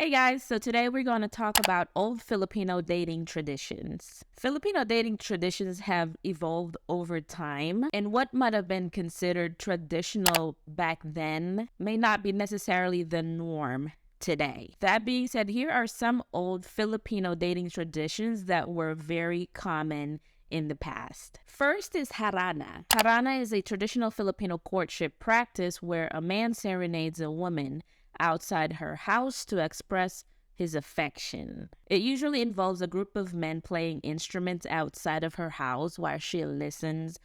Hey guys, so today we're going to talk about old Filipino dating traditions. Filipino dating traditions have evolved over time, and what might have been considered traditional back then may not be necessarily the norm today. That being said, here are some old Filipino dating traditions that were very common in the past. First is harana. Harana is a traditional Filipino courtship practice where a man serenades a woman outside her house to express his affection. It usually involves a group of men playing instruments outside of her house while she listens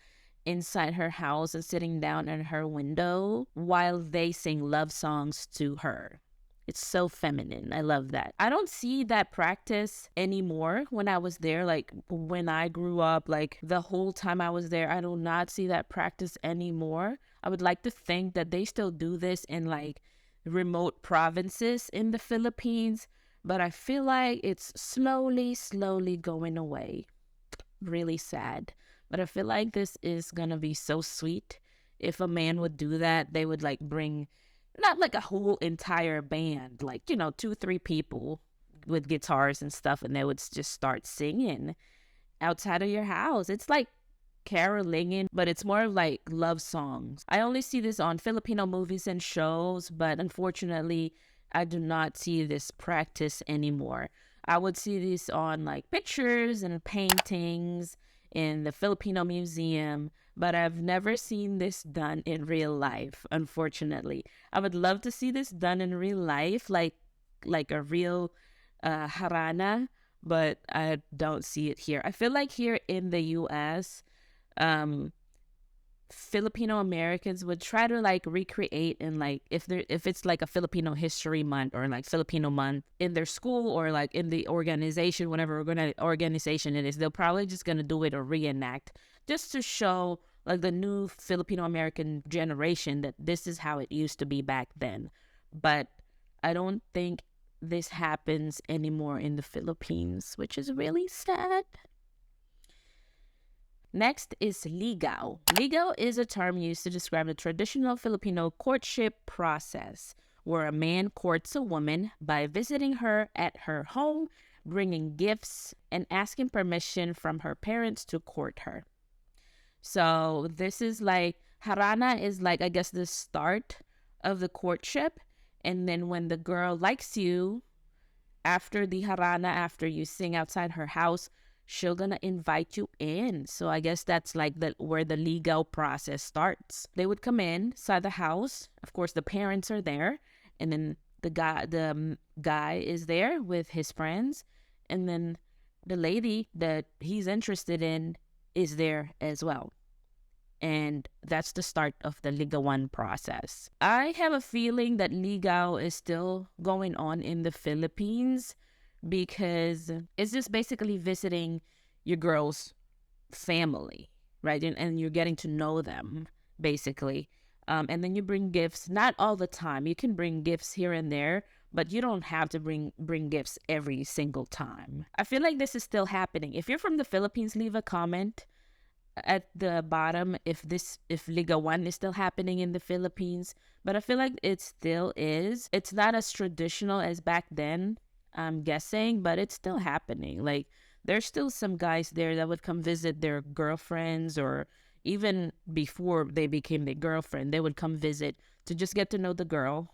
inside her house and sitting down at her window while they sing love songs to her. It's so feminine. I love that. I don't see that practice anymore when I was there. Like when I grew up, like the whole time I was there, I do not see that practice anymore. I would like to think that they still do this in like remote provinces in the Philippines, but I feel like it's slowly going away. Really sad. But I feel like this is gonna be so sweet. If a man would do that, they would like bring not like a whole entire band, like, two, three people with guitars and stuff, and they would just start singing outside of your house. It's like caroling, but it's more like love songs. I only see this on Filipino movies and shows, but unfortunately, I do not see this practice anymore. I would see this on like pictures and paintings in the Filipino Museum, but I've never seen this done in real life, unfortunately. I would love to see this done in real life, like a real harana, but I don't see it here. I feel like here in the US, um Filipino Americans would try to like recreate and like if it's like a Filipino history month or like Filipino month in their school or like in the organization, whatever organization it is, they'll probably just gonna do it or reenact just to show like the new Filipino American generation that this is how it used to be back then. But I don't think this happens anymore in the Philippines, which is really sad. Next is ligaw. Ligaw is a term used to describe the traditional Filipino courtship process, where a man courts a woman by visiting her at her home, bringing gifts, and asking permission from her parents to court her. So this is like, harana is like, I guess, the start of the courtship. And then when the girl likes you, after the harana, after you sing outside her house, she'll gonna invite you in. So I guess that's like the where the legal process starts. They would come inside the house. Of course, the parents are there, and then the guy is there with his friends, and then the lady that he's interested in is there as well. And that's the start of the ligawan process. I have a feeling that ligaw is still going on in the Philippines because it's just basically visiting your girl's family, right? And you're getting to know them, basically. And then you bring gifts, not all the time. You can bring gifts here and there, but you don't have to bring gifts every single time. I feel like this is still happening. If you're from the Philippines, leave a comment at the bottom if Liga 1 is still happening in the Philippines. But I feel like it still is. It's not as traditional as back then, I'm guessing, but it's still happening. Like there's still some guys there that would come visit their girlfriends, or even before they became their girlfriend, they would come visit to just get to know the girl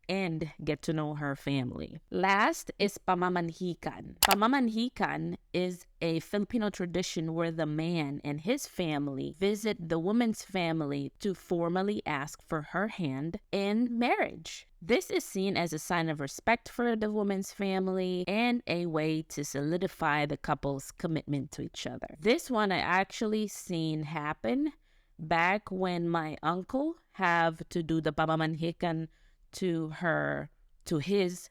and get to know her family. Last is pamamanhikan. Pamamanhikan is a Filipino tradition where the man and his family visit the woman's family to formally ask for her hand in marriage. This is seen as a sign of respect for the woman's family and a way to solidify the couple's commitment to each other. This one I actually seen happen back when my uncle have to do the pamamanhikan to his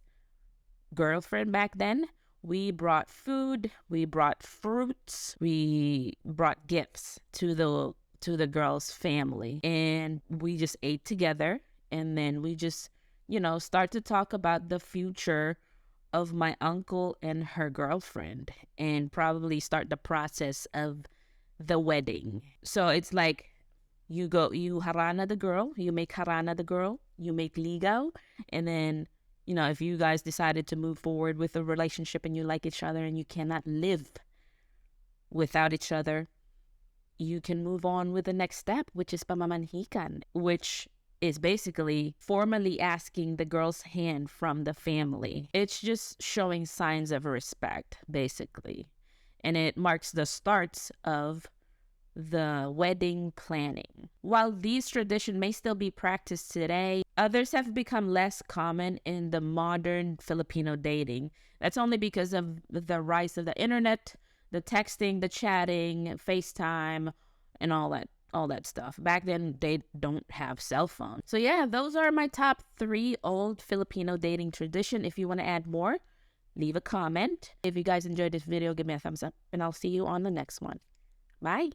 girlfriend back then. We brought food, we brought fruits, we brought gifts to the girl's family, and we just ate together. And then we just start to talk about the future of my uncle and her girlfriend, and probably start the process of the wedding. So it's like you harana the girl, you make ligaw, and then if you guys decided to move forward with a relationship and you like each other and you cannot live without each other, you can move on with the next step, which is pamamanhikan, which is basically formally asking the girl's hand from the family. It's just showing signs of respect, basically. And it marks the starts of the wedding planning. While these traditions may still be practiced today, others have become less common in the modern Filipino dating. That's only because of the rise of the internet, the texting, the chatting, FaceTime, and all that stuff. Back then, they don't have cell phones. So yeah, those are my top 3 old Filipino dating tradition. If you want to add more, leave a comment. If you guys enjoyed this video, give me a thumbs up, and I'll see you on the next one. Bye.